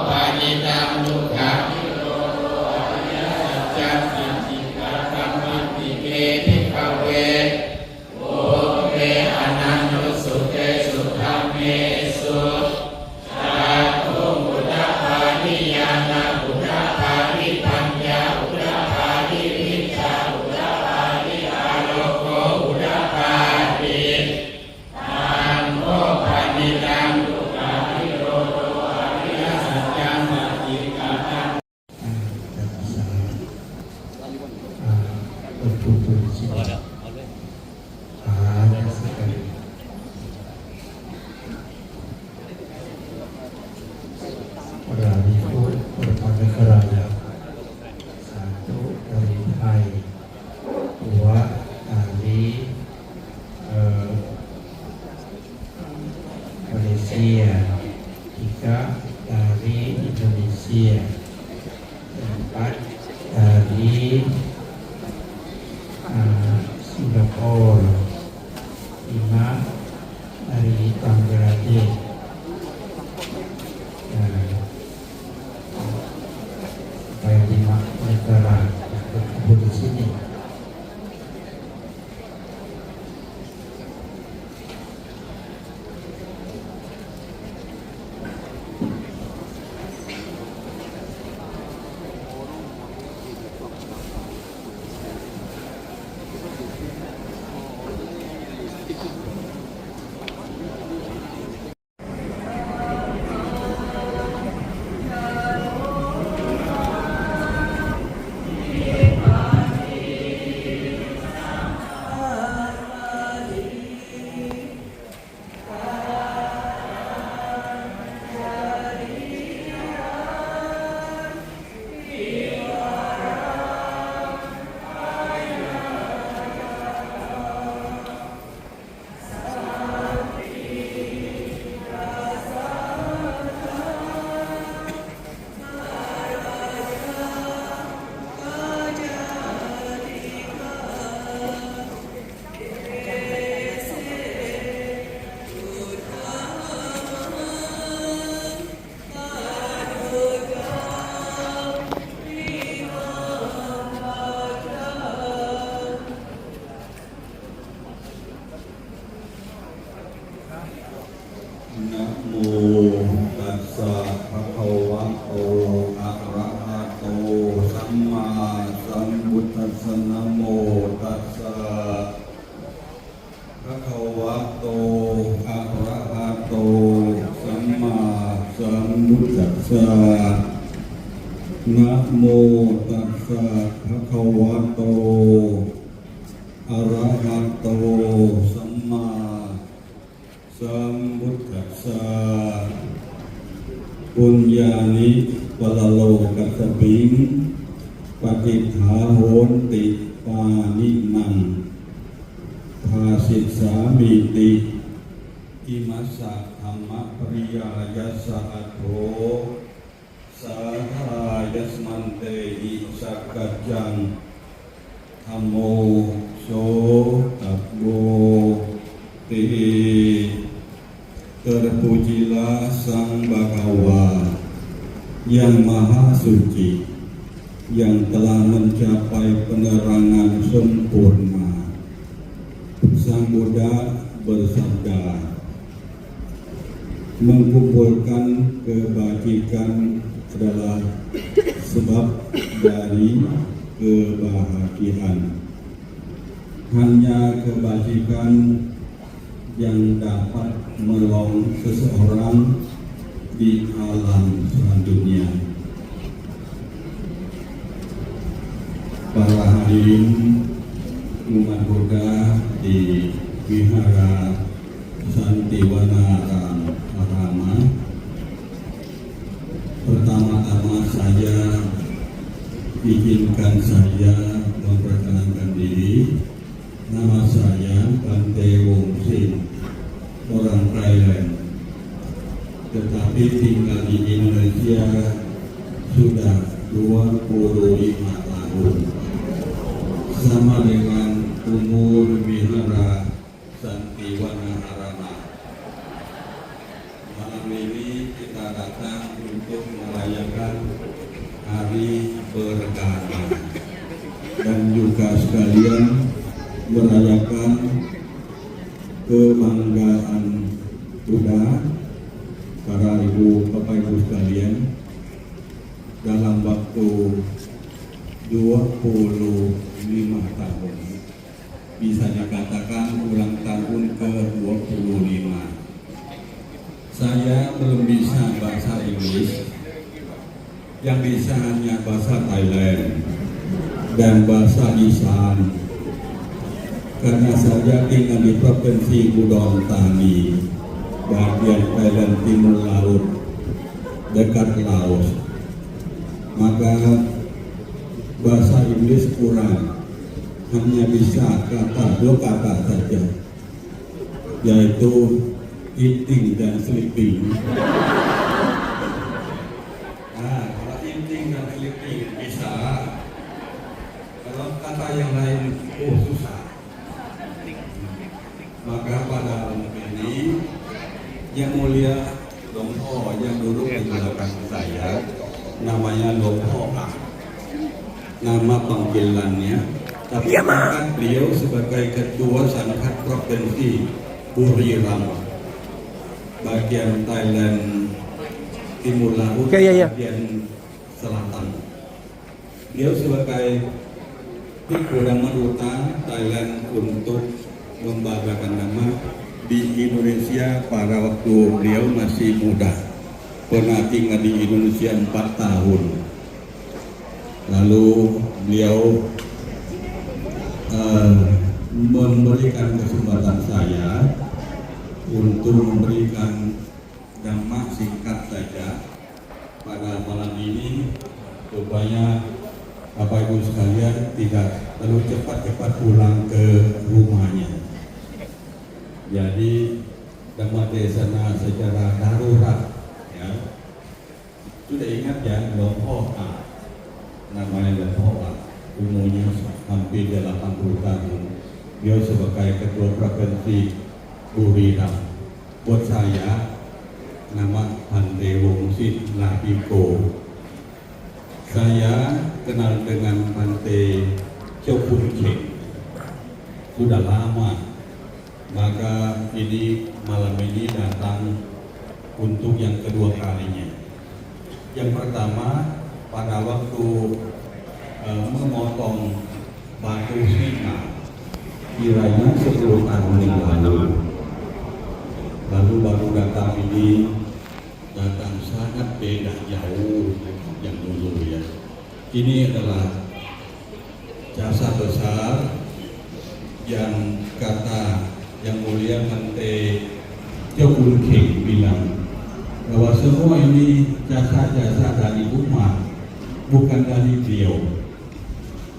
ปานิตังทุกขังจันติจิกาธรรมติเกทิภเวโอเกอนันตุสุเตสุธรรมเมสุชาตุบุตตานิยานาบุตตานิปัญญาบุตตานิวิชาบุตตานิอาโลโกบุตตานิตังโอปานิตังทุกขานิโรโธอริยสัจจังมัจจิกานังMalaysia, 3 dari Indonesia, 4 dari Singapura, 5 dari Bangladesh, supaya 5 negara berkumpul di sini. Na mô tassa bhagavato arahato samma sambuddhassa punyani palalo katabing patitha honti paninang phasisamiti imassa dhamma priyayasa adho saha yasmante sakajang Amo so tabbo te terpujilah Sang Bagawa yang Maha Suci yang telah mencapai penerangan sempurna. Sang Buddha bersabda, mengumpulkan kebajikan adalah sebab dari kebahagiaan. Hanya kebajikan yang dapat menolong seseorang di alam selanjutnya. Para hadirin umat Buddha di Wihara Santiwana Arama, pertama-tama saya izinkan saya memperkenalkan diri. Nama saya Bante Wongsin, orang Thailand, tetapi tinggal di Indonesia sudah 25 tahun, sama dengan umur Wihara Santiwana Arama. Malam ini kita datang untuk merayakan Hari Beragama dan juga sekalian merayakan kebanggaan Buddha para ibu bapak ibu sekalian dalam waktu 25 tahun, bisa dikatakan ulang tahun ke-25. Saya belum bisa bahasa Inggris, yang bisa hanya bahasa Thailand dan bahasa Isan. Karena saya tinggal di Provinsi Udon Thani, bagian Thailand Timur Laut, dekat Laos. Maka bahasa Inggris kurang, hanya bisa dua kata saja, yaitu eating dan sleeping. Kalau eating dan sleeping bisa, kalau kata yang lain susah. Maka pada ini yang mulia Long Ho yang duduk di belakang saya namanya Long Ho A, nama panggilannya, tapi kan beliau sebagai ketua Sangkat Provinsi Buriram, bagian Thailand Timur Laut, bagian selatan. Beliau sebagai Bhikkhu Dhammaduta Thailand untuk membanggakan nama di Indonesia pada waktu beliau masih muda, pernah tinggal di Indonesia 4 tahun. Lalu beliau memberikan kesempatan saya untuk memberikan dhamma singkat saja pada malam ini, supaya Bapak Ibu sekalian tidak terlalu cepat-cepat pulang ke rumahnya. Jadi Dhamma Desana secara darurat, ya. Sudah ingat ya, Long Ho A, namanya Long Ho A, umurnya hampir 80 tahun. Dia sebagai ketua provinsi Buriram. Buat saya nama Bante Wongsit Lahiko. Saya kenal dengan Bante Chokun Cheng sudah lama. Maka ini malam ini datang untuk yang kedua kalinya. Yang pertama pada waktu memotong batu singa, kiranya 10 tahun yang lalu. Lalu baru datang ini, datang sangat beda jauh yang dulu ya. Ini adalah jasa besar yang kata yang mulia Bante Chokun Cheng bilang bahwa semua ini jasa-jasa dari umat, bukan dari beliau.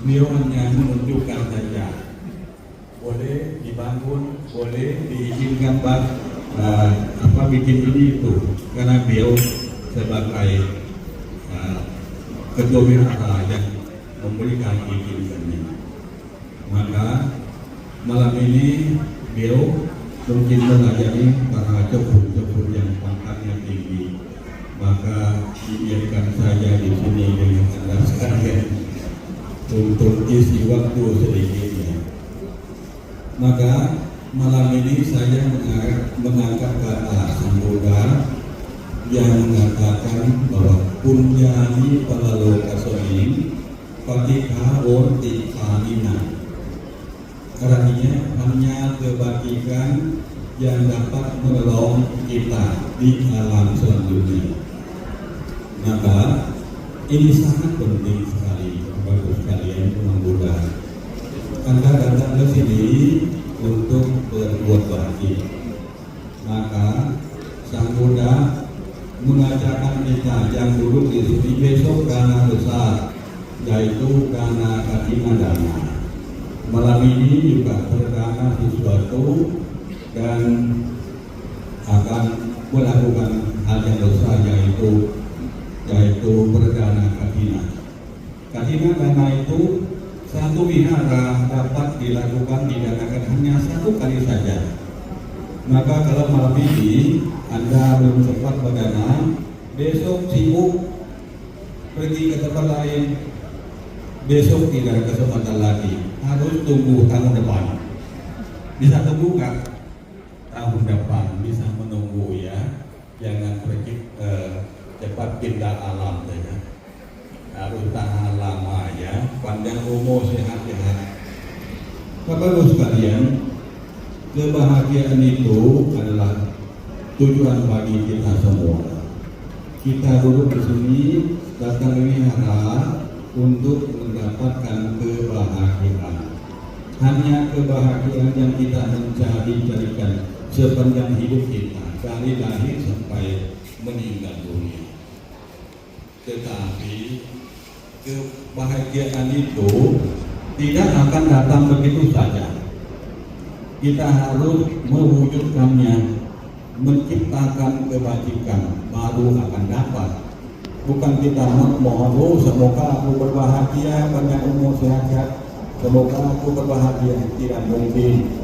Beliau hanya menunjukkan saja, boleh dibangun, boleh diizinkan bikin ini itu, karena beliau sebagai ketua wihara yang memberikan izinannya. Maka malam ini beliau mungkin melayani para cokun-cokun yang pangkatnya tinggi. Maka izinkan saya di sini dengan anda sekalian untuk isi waktu sedikitnya. Maka malam ini saya mengangkat kata Sambuddha yang mengatakan bahwa punyani palaloka soing patika orti kanina. Artinya hanya kebajikan yang dapat menolong kita di alam selanjutnya. Maka ini sangat penting sekali bagi sekalian umat Buddha. Anda datang ke sini untuk berbuat baik. Maka Sang Buddha mengajarkan kita yang duduk di sini besok dana besar, yaitu dana katina dana. Malam ini juga berdana sesuatu dan akan melakukan hal yang besar, yaitu berdana katina. Katina dana itu satu wihara dapat dilakukan didanakan hanya 1 kali saja. Maka kalau malam ini Anda belum sempat berdana, besok sibuk pergi ke tempat lain, besok tidak ada kesempatan lagi, harus tunggu tahun depan. Bisa tunggu nggak? Tahun depan bisa menunggu ya, jangan pergi cepat pindah alam saja. Harus tahan lama ya, panjang umur sehat-sehat. Bapak Ibu sekalian, kebahagiaan itu adalah tujuan bagi kita semua. Kita duduk di sini datang wihara untuk mendapatkan kebahagiaan. Hanya kebahagiaan yang kita mencari-carikan sepanjang hidup kita dari lahir sampai meninggal dunia. Tetapi kebahagiaan itu tidak akan datang begitu saja. Kita harus mewujudkannya, menciptakan kebajikan baru akan dapat. Bukan kita mohon, oh semoga aku berbahagia, panjang umur sehat-sehat, semoga aku berbahagia. Tidak mungkin.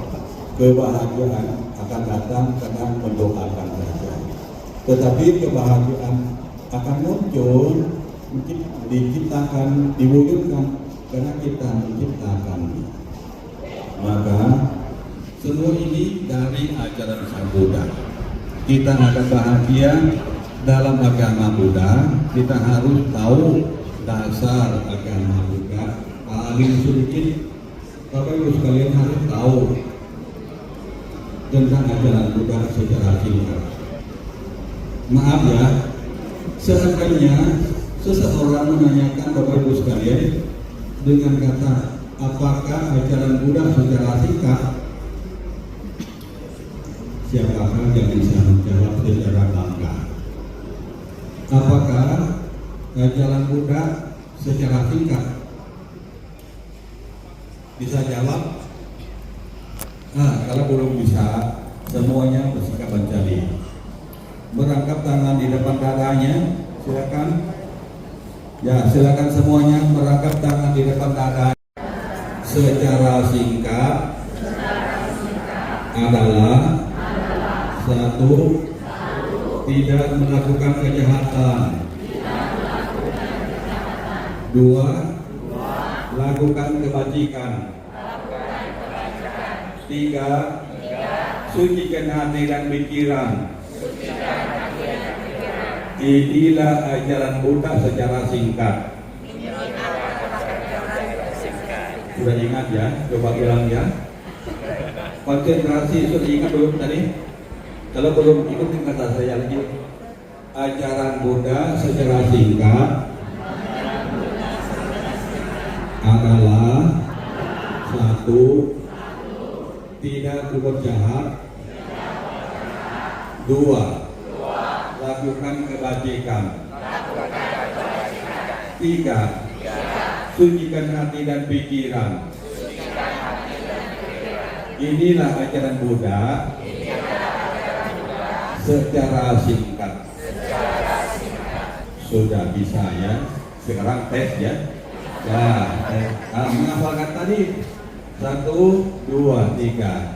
Kebahagiaan akan datang karena mendoakan saja. Tetapi kebahagiaan akan muncul, diciptakan, diwujudkan karena kita menciptakan. Maka semua ini dari ajaran Sang Buddha. Kita akan bahagia dalam agama Buddha. Kita harus tahu dasar agama Buddha. Paling sedikit, Bapak Ibu sekalian harus tahu tentang ajaran Buddha secara singkat. Maaf ya, seandainya seseorang menanyakan Bapak Ibu sekalian dengan kata apakah ajaran Buddha secara singkat, siapakah yang bisa menjawab secara bangga? Apakah ajaran Buddha secara singkat? Bisa jawab? Kalau belum bisa, semuanya bersikap mencari. Merangkap tangan di depan dadanya, silakan. Ya, silakan semuanya merangkap tangan di depan dada. Secara singkat adalah satu, tidak melakukan kejahatan. Dua, lakukan kebajikan. Tiga, sucikan hati dan pikiran. Inilah ajaran Buddha secara singkat. Sudah ingat ya? Coba bilang ya. Konsentrasi sudah ingat belum tadi? Kalau belum ikutin kata saya lagi. Ajaran Buddha secara singkat adalah satu, tidak berbuat jahat. Dua, lakukan kebajikan. Tiga, sucikan hati dan pikiran. Inilah ajaran Buddha secara singkat. Sudah bisa ya? Sekarang tes ya. Menghafalkan tadi 1, 2, 3.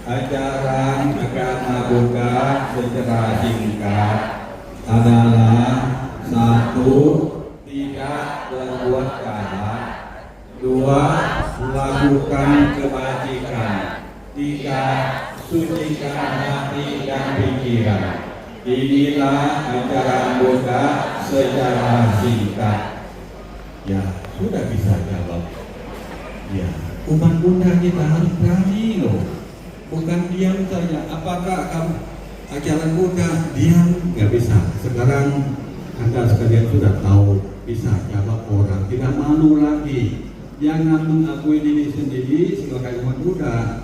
Ajaran agama Buddha secara singkat adalah 1, tidak berbuat jahat. 2, lakukan kebajikan. 3, sucikan hati dan pikiran. Inilah ajaran Buddha secara singkat. Ya, sudah bisa jawab. Ya, umat Buddha kita harus berani loh. Bukan diam saja. Apakah kamu ajaran Buddha diam? Nggak bisa. Sekarang Anda sekalian sudah tahu, bisa jawab orang, tidak malu lagi. Jangan mengakui diri sendiri sebagai umat Buddha.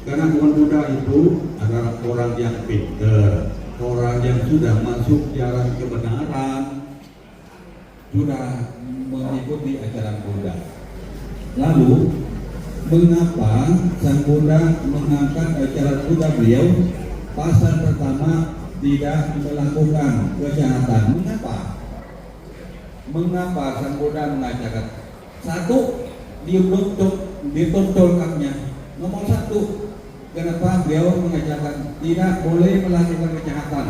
Karena umat Buddha itu adalah orang yang pintar, orang yang sudah masuk jalan kebenaran, sudah mengikuti ajaran Buddha. Lalu, mengapa Sang Buddha mengangkat ajaran Buddha beliau? Pasal pertama, tidak melakukan kejahatan. Mengapa Sang Buddha mengajarkan? 1, dituntulkannya. Nomor 1, kenapa beliau mengajarkan tidak boleh melakukan kejahatan?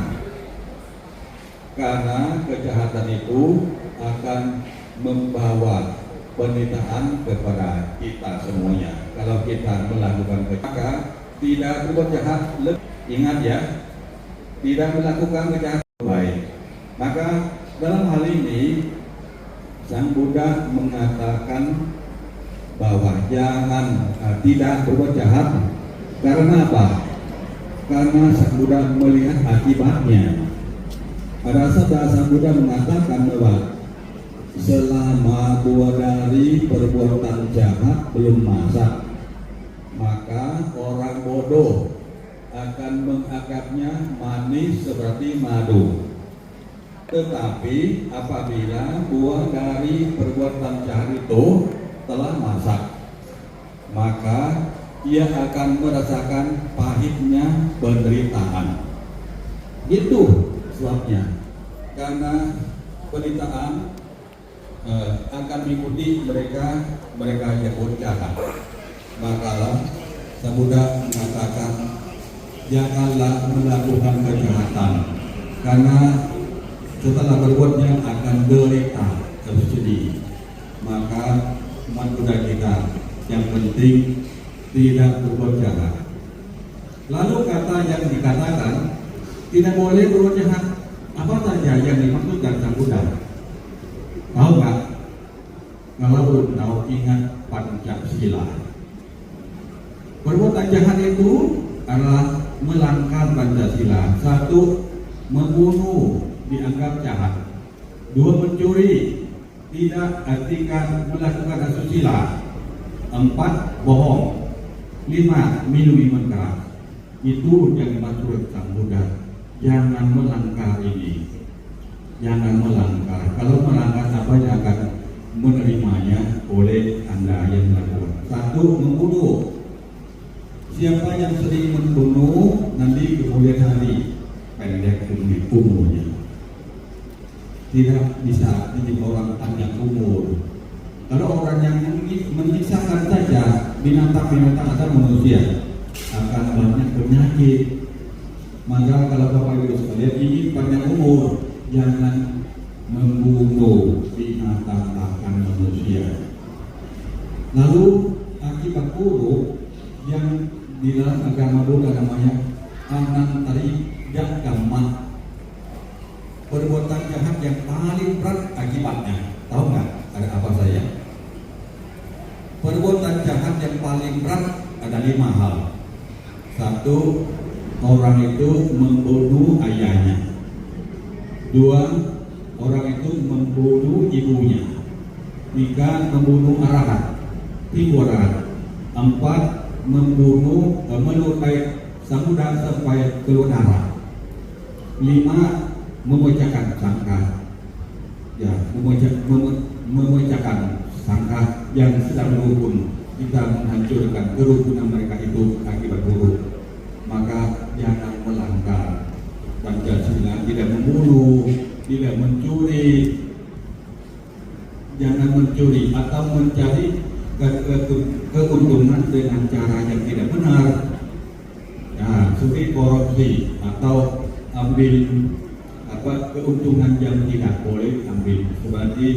karena kejahatan itu akan membawa penderitaan kepada kita semuanya. Kalau kita melakukan kejahatan, maka tidak berbuat jahat. Ingat ya, tidak melakukan kejahatan baik. Maka dalam hal ini Sang Buddha mengatakan bahwa jangan tidak berbuat jahat. Karena apa? Karena Sang Buddha melihat akibatnya. Pada saat Sang Buddha mengatakan bahwa selama 2 hari perbuatan jahat belum masak, maka orang bodoh akan menganggapnya manis seperti madu. Tetapi apabila 2 dari perbuatan jahat itu telah masak, maka ia akan merasakan pahitnya penderitaan. Itu sebabnya. Karena penderitaan akan mengikuti mereka yang jahat. Maka Sang Buddha mengatakan janganlah melakukan kejahatan, karena setelah berbuatnya akan derita tersedih. Maka umat Buddha kita yang penting tidak berbuat jahat. Lalu kata yang dikatakan tidak boleh berbuat jahat, apa saja yang dimaksudkan Sang Buddha? Tahu nggak? Kalau belum tahu, ingat Pancasila. Perbuatan jahat itu adalah melanggar Pancasila. 1. Membunuh dianggap jahat. 2. Mencuri, tidak artikan melakukan asusila. 4. Bohong. 5. Minum minuman keras. Itu yang dimaksud Sang Buddha. Jangan melanggar ini. Jangan melanggar. Kalau melanggar, apa yang akan menerimanya oleh Anda yang melakukan? 1. Membunuh. Siapa yang sering membunuh nanti kemudian hari pendek umurnya. Tidak bisa menjadi orang panjang umur. Kalau orang yang menyiksakan saja binatang-binatang atau manusia akan banyak penyakit. Maka kalau Bapak Ibu sekalian ingin panjang umur, jangan membunuh binatang bahkan manusia. Lalu akibat buruk yang di dalam agama Buddha namanya anantari jakkamma. Perbuatan jahat yang paling berat akibatnya. Tahu nggak ada apa saya? Perbuatan jahat yang paling berat ada 5 hal. 1. Orang itu membunuh ayahnya. 2. Orang itu membunuh ibunya. 3. Membunuh arahat, ibu arahat. 4. Membunuh melukai Sang Buddha sampai keluar darah. 5. Memecahkan sangka. Ya, memecahkan sangka yang sedang berhukum. Kita menghancurkan kerukunan mereka itu akibat buruk. Maka jangan melanggar Pancasila, tidak membunuh, tidak mencuri, jangan mencuri atau mencari keuntungan dengan cara yang tidak benar. Nah, seperti korupsi atau ambil keuntungan yang tidak boleh ambil, seperti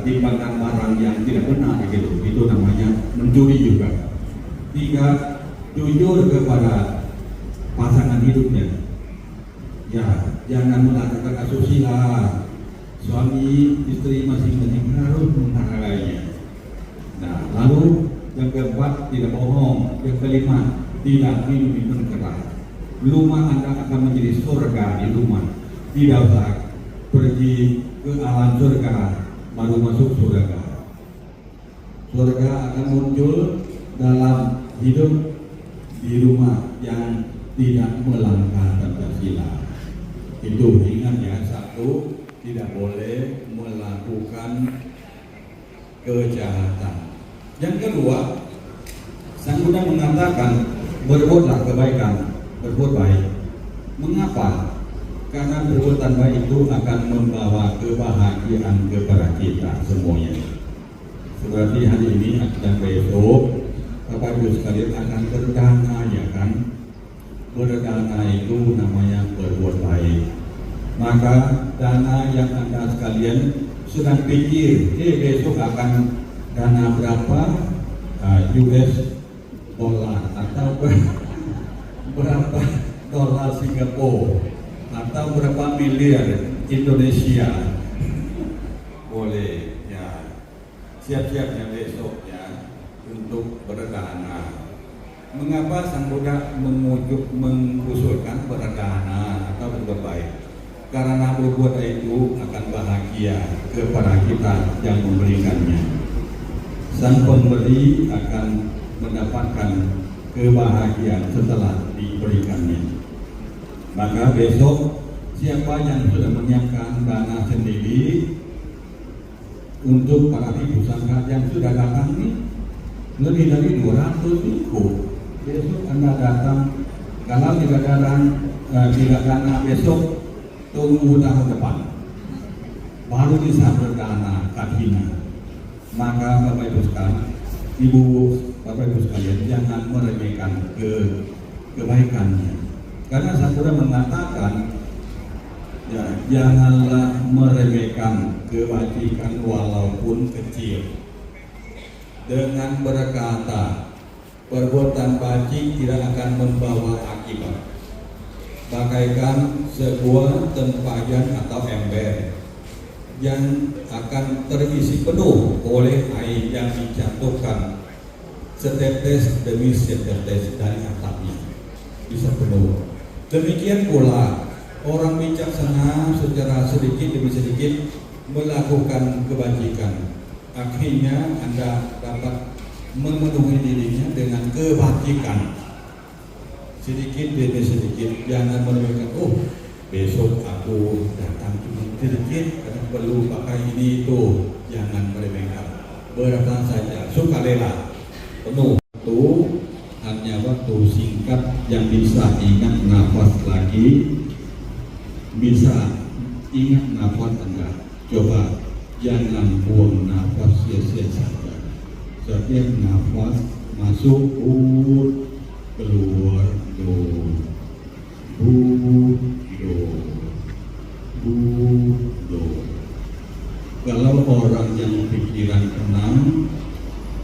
timbangan barang yang tidak benar gitu. Itu namanya mencuri juga. 3. Jujur kepada pasangan hidupnya. Ya, jangan melakukan asusila. Suami istri masing-masing harus menghargainya. Nah, lalu yang keempat, tidak bohong. Yang kelima, tidak minum minuman keras. Rumah Anda akan menjadi surga di rumah. Tidak usah pergi ke alam surga baru masuk surga. Surga akan muncul dalam hidup di rumah yang tidak melanggar Pancasila. Itu ingat ya. 1. Tidak boleh melakukan kejahatan. Yang kedua, Sang Buddha mengatakan berbuatlah kebaikan, berbuat baik. Mengapa? Karena perbuatan baik itu akan membawa kebahagiaan kepada kita semuanya. Seperti hari ini dan besok, Bapak Ibu sekalian akan berdana, ya kan? Berdana itu namanya berbuat baik. Maka dana yang Anda sekalian sedang pikir, besok akan dana berapa US dollar atau berapa dolar Singapura atau berapa miliar Indonesia, boleh ya, siap-siapnya besok ya untuk berdana. Mengapa Sang Buddha mengusulkan berdana atau berbaik? Karena berbuat itu akan bahagia kepada kita yang memberikannya. Sang pemberi akan mendapatkan kebahagiaan setelah diberikannya. Maka besok siapa yang sudah menyiapkan dana sendiri untuk para ibu sangga yang sudah datang ini lebih dari 200 cukup. Besok Anda datang, kalau tidak dana besok, tunggu tahun depan baru bisa berdana katina. Maka Bapak Ibu sekalian, Bapak Ibu sekalian, jangan meremehkan kebaikannya. Karena Sang Buddha mengatakan, ya, janganlah meremehkan kebajikan walaupun kecil. Dengan berkata, perbuatan baik tidak akan membawa akibat. Bagaikan sebuah tempayan atau ember yang akan terisi penuh oleh air yang dijatuhkan setetes demi setetes dari atapnya, bisa penuh. Demikian pula orang bijaksana secara sedikit demi sedikit melakukan kebajikan. Akhirnya Anda dapat memenuhi dirinya dengan kebajikan. Sedikit demi sedikit, jangan meremehkan. Oh, besok aku datang cuma sedikit karena perlu pakai ini itu. Jangan meremehkan. Berapa saja, sukarela penuh. Itu hanya waktu singkat yang bisa ingat nafas lagi, bisa ingat nafas Anda. Coba jangan buang nafas sia-sia saja. Setiap nafas masuk, keluar, Kalau orang yang pikiran tenang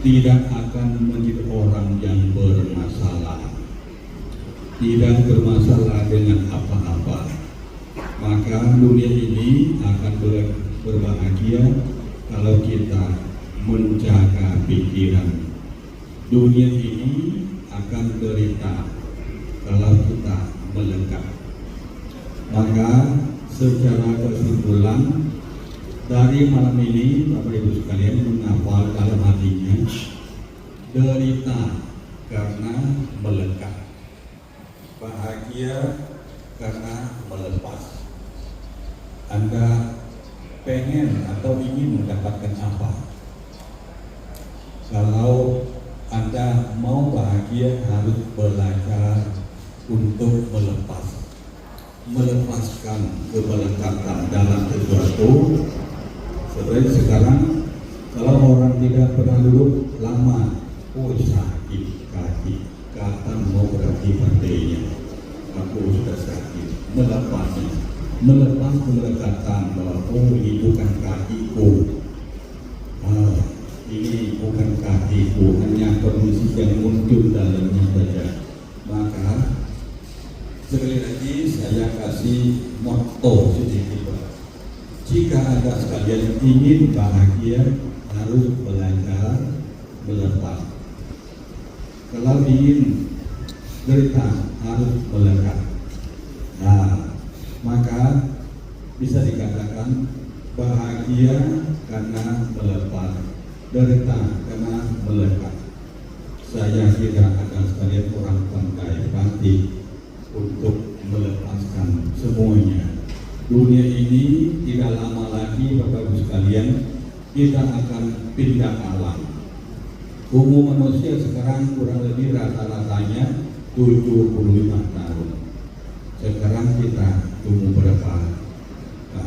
tidak akan menjadi orang yang bermasalah, tidak bermasalah dengan apa-apa, maka dunia ini akan berbahagia kalau kita menjaga pikiran. Dunia ini akan derita kalau kita melengkap. Maka secara kesimpulan dari malam ini, Bapak Ibu sekalian menghafal dalam hatinya, derita karena melengkap, bahagia karena melepas. Anda pengen atau ingin mendapatkan apa? Kalau Anda mau bahagia, harus belajar untuk melepaskan kemelekatan dalam sesuatu. Seperti sekarang, kalau orang tidak pernah duduk lama, sakit kaki, kapan mau berhenti partainya, aku sudah sakit. Melepas kemelekatan bahwa ini bukan kakiku, ini bukan kakiku, hanya kondisi yang muncul dalamnya saja. Maka sekali lagi saya kasih motto sedikit. Jika Anda sekalian ingin bahagia, harus belajar melepas. Kalau ingin derita, harus melekat. Maka bisa dikatakan bahagia karena melepas, derita karena melekat. Saya kira Anda sekalian orang pandai untuk melepaskan semuanya. Dunia ini tidak lama lagi, Bapak Ibu sekalian, kita akan pindah alam. Umur manusia sekarang kurang lebih rata-ratanya 75 tahun. Sekarang kita umur berapa?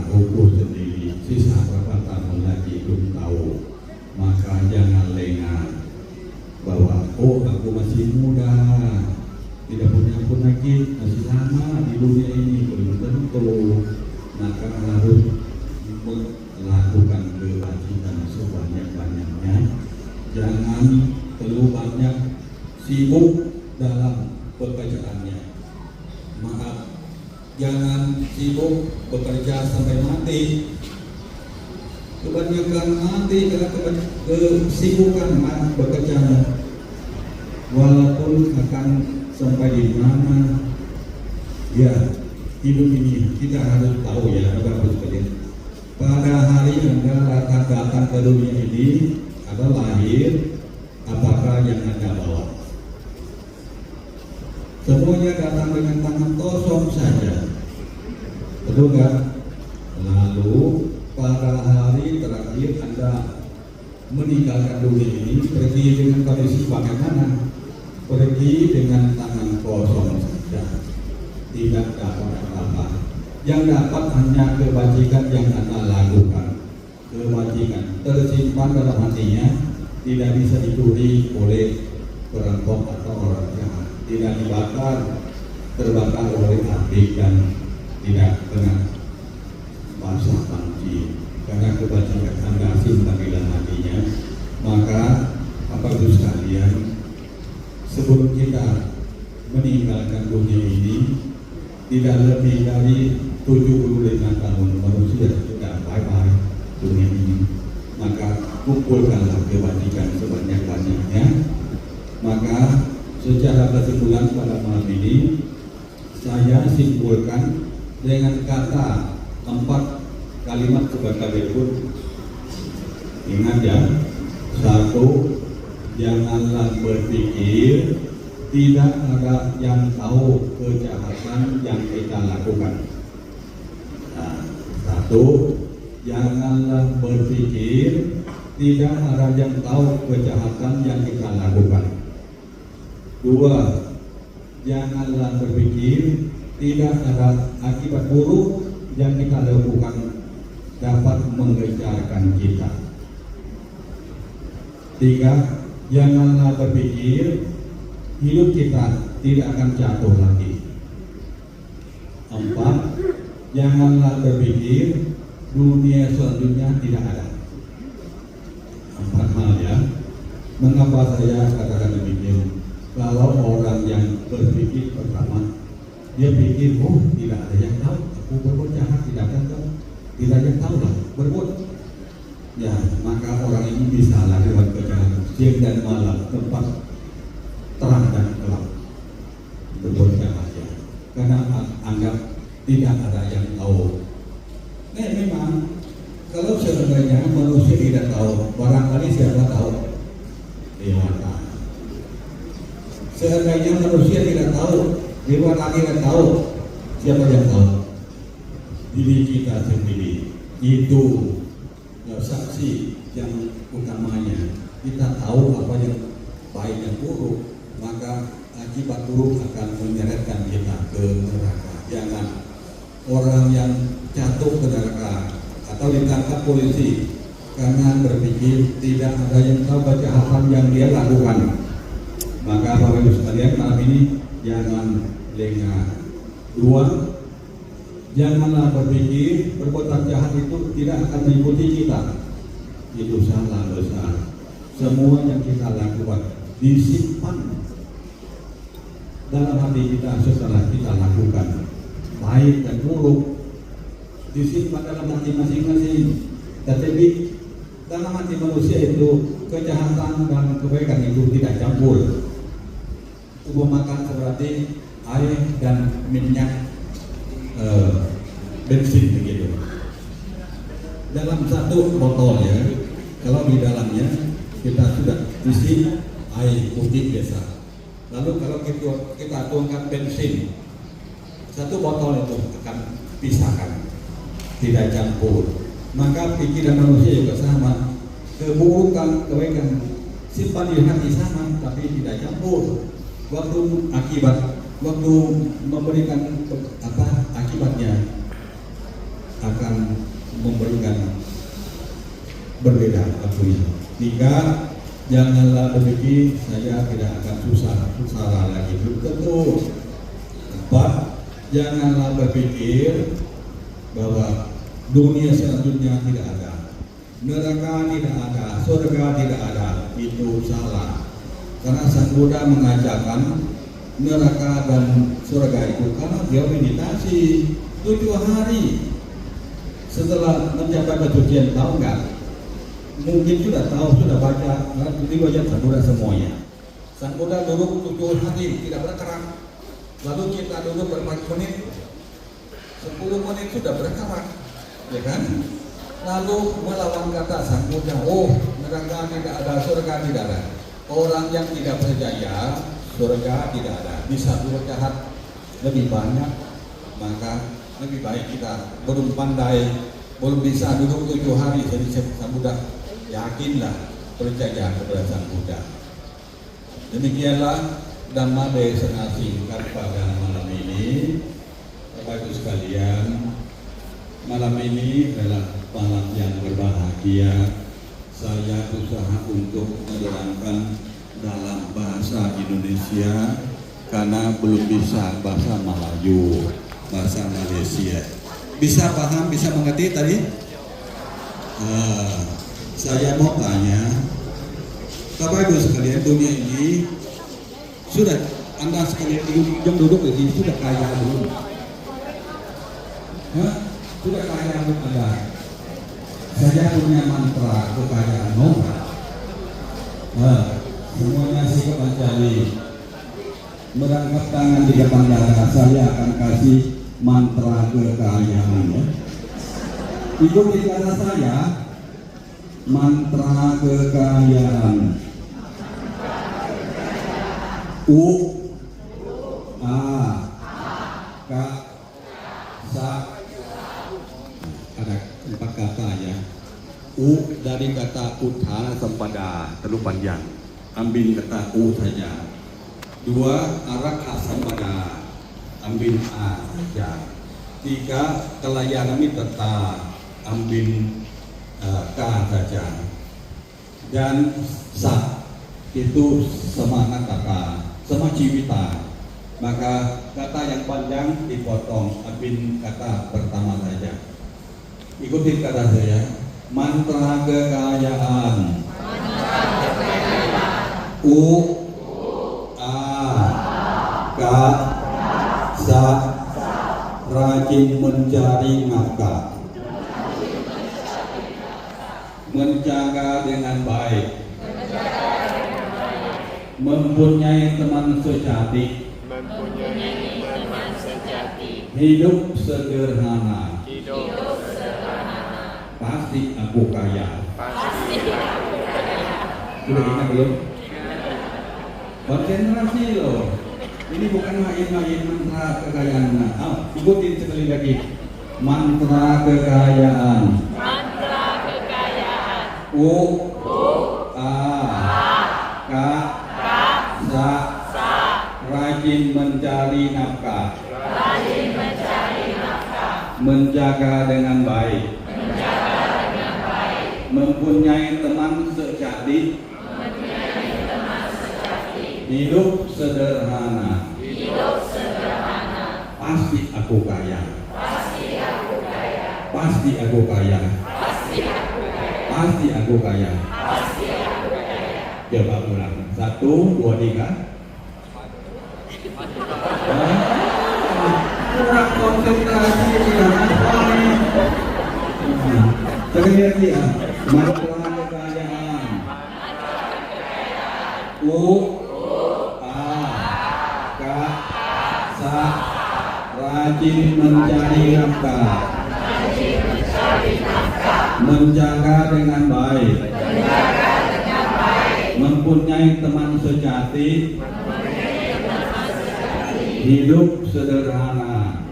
Ukur sendiri, sisa berapa tahun lagi belum tahu. Maka jangan lengah bahwa aku masih muda, tidak punya penyakit, masih lama di dunia ini, belum tentu. maka harus melakukan kewajiban sebanyak-banyaknya. Jangan terlalu banyak sibuk dalam pekerjaannya. Maaf, jangan sibuk bekerja sampai mati. Kebanyakan mati karena kesibukan bekerja. Walaupun akan sampai di mana, ya hidup ini kita harus tahu ya, Bapak sekalian. Pada hari Anda datang ke dunia ini, Anda lahir, apakah yang Anda bawa? Semuanya datang dengan tangan kosong saja, betul nggak? Lalu pada hari terakhir Anda meninggalkan dunia ini, pergi dengan kondisi bagaimana? Pergi dengan tangan kosong saja, tidak dapat apa-apa. Yang dapat hanya kebajikan yang Anda lakukan. Kebajikan tersimpan dalam hatinya, tidak bisa dicuri oleh perampok atau orang jahat, tidak dibakar, terbakar oleh api dan tidak kena basah panci. Karena kebajikan Anda simpan di dalam hatinya, maka Bapak Ibu sekalian, sebelum kita meninggalkan dunia ini, tidak lebih dari 75 tahun manusia sudah bye-bye dunia ini, maka kumpulkanlah kebajikan sebanyak-banyaknya. Maka secara kesimpulan pada malam ini, saya simpulkan dengan kata 4 kalimat sebagai berikut. Ingat ya, 1, janganlah berpikir tidak ada yang tahu kejahatan yang kita lakukan. Nah, 1, janganlah berpikir tidak ada yang tahu kejahatan yang kita lakukan. 2, janganlah berpikir tidak ada akibat buruk yang kita lakukan dapat mengejarkan kita. 3, janganlah berpikir hidup kita tidak akan jatuh lagi. 4, janganlah berpikir dunia selanjutnya tidak ada. 4 hal ya. Mengapa saya katakan demikian? Kalau orang yang berpikir pertama, dia pikir, oh tidak ada yang tahu, aku berbuat jahat, tidak ada yang tahu, tidak ada yang tahu lah berbuat. Ya, maka orang ini bisa lakukan kejahatan siang dan malam, tempat terang dan gelap, berbuat jahat ya. Karena anggap tidak ada yang tahu. Memang kalau sebenarnya manusia tidak tahu, barangkali siapa tahu? Dewata. Seandainya manusia tidak tahu, dewata tidak tahu, siapa yang tahu? Diri kita sendiri. Itu saksi yang utamanya. Kita tahu apa yang baik dan buruk, maka akibat buruk akan menyeretkan kita ke neraka. Jangan orang yang jatuh ke neraka atau ditangkap polisi karena berpikir tidak ada yang tahu kejahatan yang dia lakukan. Maka Bapak Ibu sekalian, malam ini jangan lengah. 2, janganlah berpikir perbuatan jahat itu tidak akan mengikuti kita. Itu salah besar. Semua yang kita lakukan disimpan dalam hati kita setelah kita lakukan, baik dan buruk, disimpan dalam hati masing-masing. Tetapi dalam hati manusia itu kejahatan dan kebaikan itu tidak campur. Umpamakan seperti air dan minyak bensin begitu. Dalam satu botol ya, kalau di dalamnya kita sudah isi air putih biasa. Lalu kalau kita tuangkan bensin, satu botol itu akan pisahkan, tidak campur. Maka pikiran manusia juga sama, keburukan, kebaikan simpan di hati sama, tapi tidak campur. Waktu memberikan akibatnya akan memberikan berbeda waktunya. 3, janganlah berpikir saya tidak akan susah lagi, belum tentu. 4, janganlah berpikir bahwa dunia selanjutnya tidak ada, neraka tidak ada, surga tidak ada. Itu salah. Karena Sang Buddha mengajarkan neraka dan surga itu karena dia meditasi 7 hari. Setelah mencapai kesucian, tahu nggak? Mungkin sudah tahu, sudah baca riwayat Sang Buddha semuanya. Sang Buddha duduk 7 hari tidak bergerak. Lalu kita duduk berapa menit? 10 menit sudah bergerak, ya kan? Lalu melawan kata Sang Buddha, oh neraka tidak ada, surga tidak ada. Orang yang tidak percaya surga tidak ada, bisa jahat lebih banyak, maka lebih baik kita belum pandai, belum bisa duduk 7 hari jadi Sang Buddha, yakinlah percaya kepada Sang Buddha. Demikianlah Dhamma Desana singkat pada malam ini. Bapak Ibu sekalian, malam ini adalah malam yang berbahagia. Saya usaha untuk menerangkan dalam bahasa Indonesia karena belum bisa bahasa Melayu, bahasa Malaysia. Bisa paham, bisa mengerti tadi? Saya mau tanya, Bapak Ibu sekalian, dunia ini sudah Anda sekalian yang duduk di sini sudah kaya belum? Sudah kaya belum Anda? Saya punya mantra kekayaan semuanya sikap mencari merangkap tangan di depan dada. Saya akan kasih mantra kekayaan ya. Ikuti kata saya, mantra kekayaan. U A K Sa. Ada 4 kata ya. U dari kata Uttara Sampada, terlalu panjang. Ambil kata U saja. 2 Araka Sampada, ambil A saja. 3 Kelayanami Tata, ambil K saja. Dan Sa itu semangat kata, sama civita. Maka kata yang panjang dipotong, ambil kata pertama saja. Ikuti kata saya, mantra kekayaan. U A K Sa, rajin mencari nafkah, menjaga dengan baik, mempunyai teman sejati, hidup sederhana. Pasti aku kaya. Sudah ingat belum? Konsentrasi loh. Ini bukan main-main mantra kekayaan. Ikutin sekali lagi. Mantra kekayaan. U A K Sa, rajin mencari nafkah, menjaga dengan baik, mempunyai teman sejati, hidup sederhana. Pasti aku kaya. Pasti aku kaya. Pasti aku kaya. Coba ulang. 1, 2, 3. Kurang konsentrasi tidak apa. Sekali lagi ya. Mantra kekayaan. U A K Sa, rajin mencari nafkah, menjaga dengan baik, mempunyai teman sejati, hidup sederhana,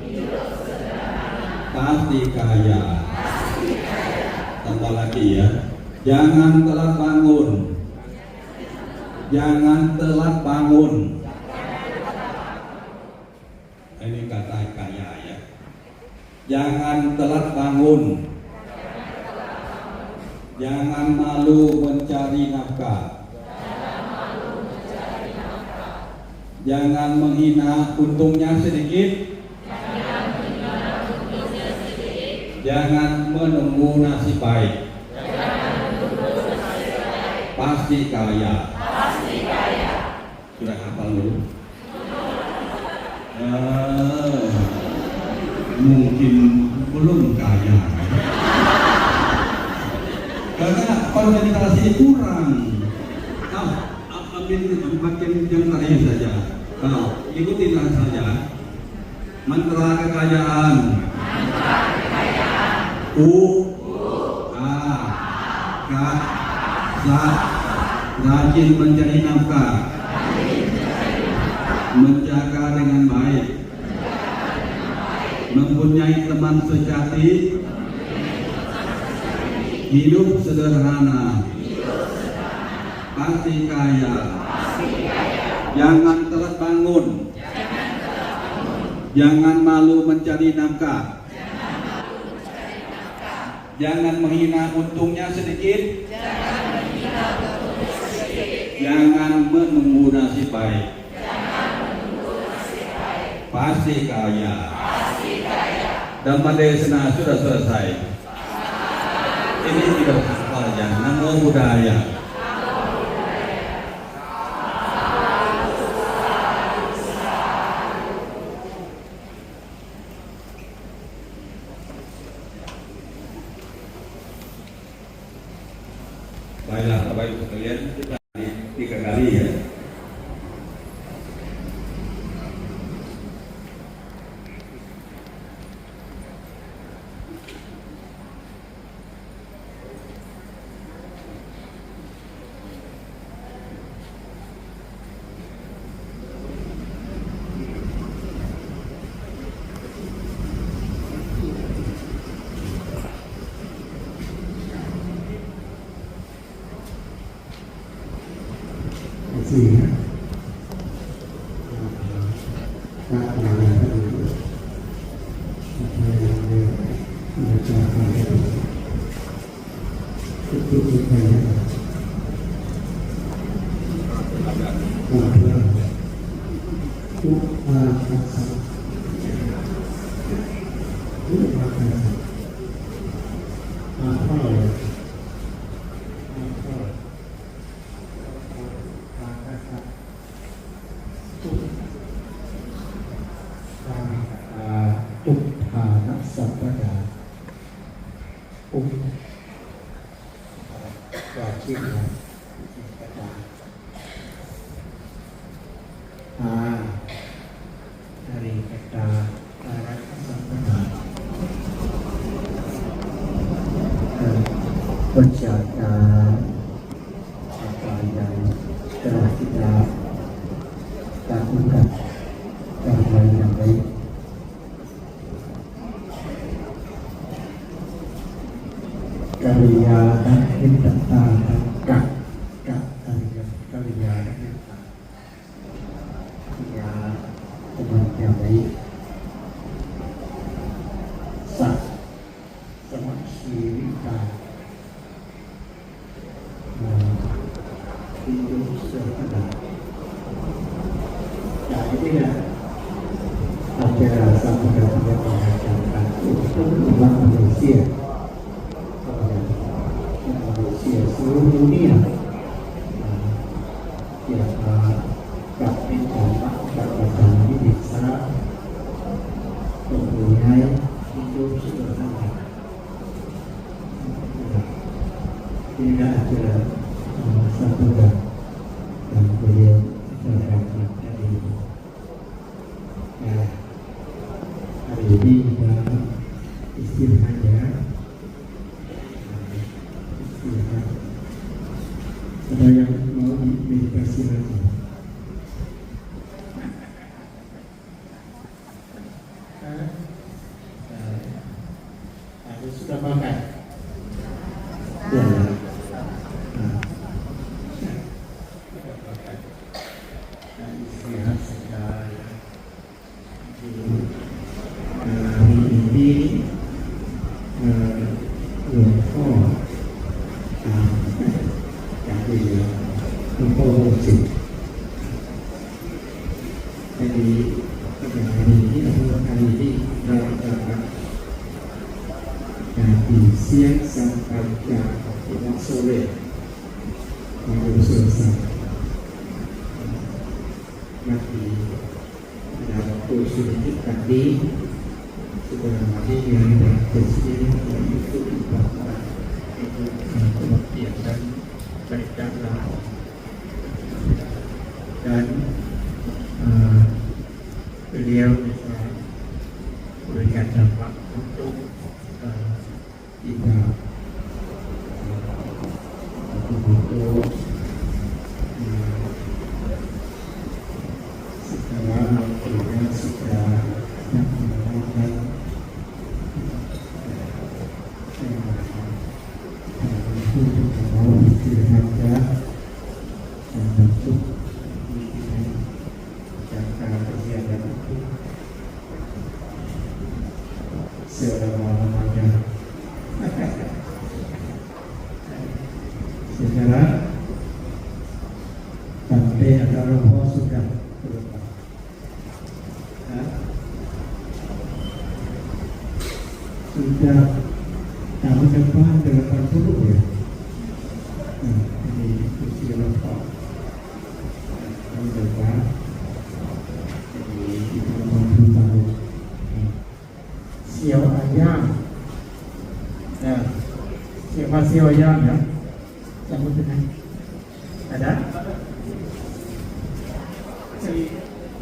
pasti kaya. Tambah lagi ya, jangan telat bangun. Jangan telat bangun. Ini kata kaya ya. Jangan telat bangun. Jangan malu mencari nafkah. Jangan menghina untungnya sedikit. Jangan menunggu nasib baik. Pasti kaya. Sudah hafal dulu? Mungkin belum kaya. Karena konsentrasi kurang. Ambil bagian yang terakhir saja. Ikutilah saja. Mantra kekayaan. U A K Sa rajin mencari nafkah, menjaga dengan baik, mempunyai teman sejati, hidup sederhana, pasti kaya, jangan telat bangun, jangan malu mencari nafkah, jangan menghina untungnya sedikit, jangan menunggu nasib baik, pasti kaya. Dhammadesana sudah selesai. Ini tidak hafal ya. Namo Buddhaya. Baiklah, Bapak Ibu sekalian, kita 3 kali ya. Sehingga tak ada dari kata penjaga apa yang telah kita lakukan karena yang baik. Karya dan kita kak karya kita ya teman yang baik sah sama kita hidup sederhana. Ya ini ya acara sama dengan mengajarkan untuk umat manusia. Manusia seluruh dunia yang dapat dapat bisa mempunyai hidup sederhana. Tidak ada satu dan beliau berkata dari hari ini kita istirahat ya. Ada yang mau meditasi lagi? Ada sudah makan? Ya. Istirahat saja. Hari ini jadi hari ini adalah hari ini dalam baca tidak sulit baru selesai. Masih ada waktu sedikit tadi sudah masih yang praktis ini itu ibadah itu kemudian baiklah dan beliau bisa berikan dampak untuk kita betul-betul setelah memberikan segala yang melakukan itu juga mau dilihatnya dan bentuk jangka kegiatan itu selama-lamanya. Secara Bante atau Romo sudah berubah. Sudah tahun depan 80 ya. Ini usia Romo. Tahun depan ini 80 tahun. Xiao Ayam. Nah, siapa Xiao Ayam ya? Sambut dengan ada?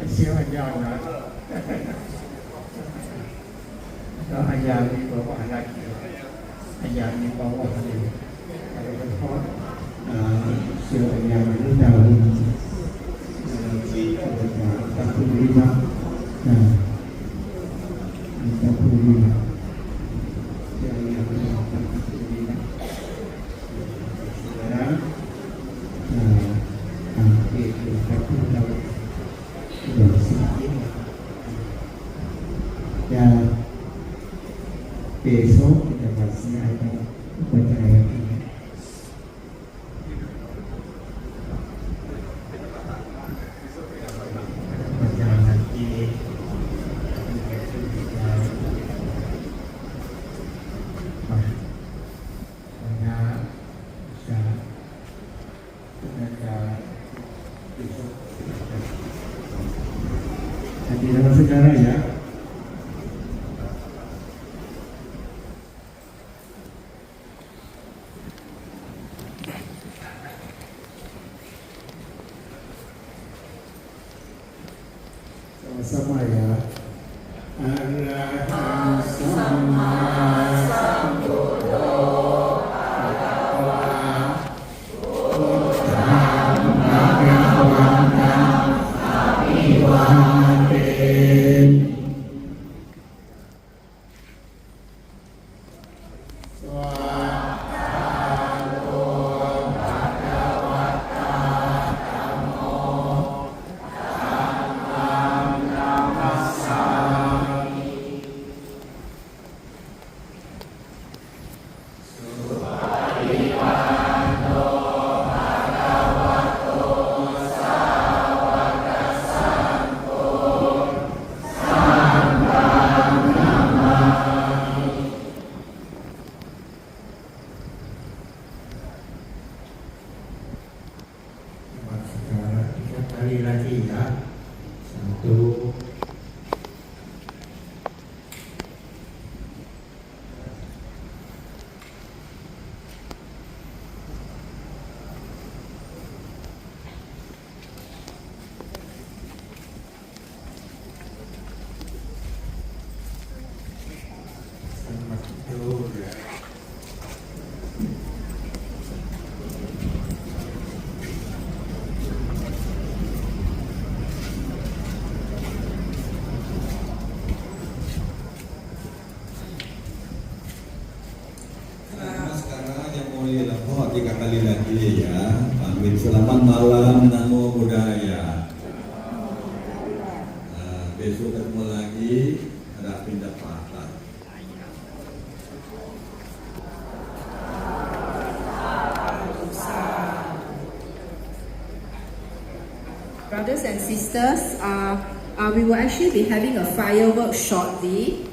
Xiao Ayam lah. Kalau ayam di bawah lagi, ayam di bawah lagi. Kalau betul, Xiao Ayam itu tahun 45. Nah. Ya, besok kita pasti ada upacara ini. Upacara nanti hadirin saudara ya. Sama-sama ya. Arahang sama sambuddho sekali lagi ya. 1 3 kali lagi ya. Amin. Selamat malam, namo buddhaya. Besok ketemu lagi, ada pindah patah. Brothers and sisters, we will actually be having a fireworks shortly.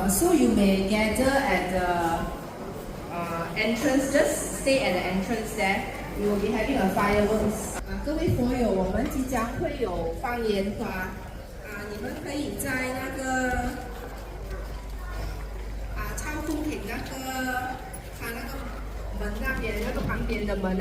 So you may gather at the entrance, just stay at the entrance there. We will be having a fireworks. 各位佛友，我们即将会有放烟花。你们可以在那个超风亭那个它那个门那边那个旁边的门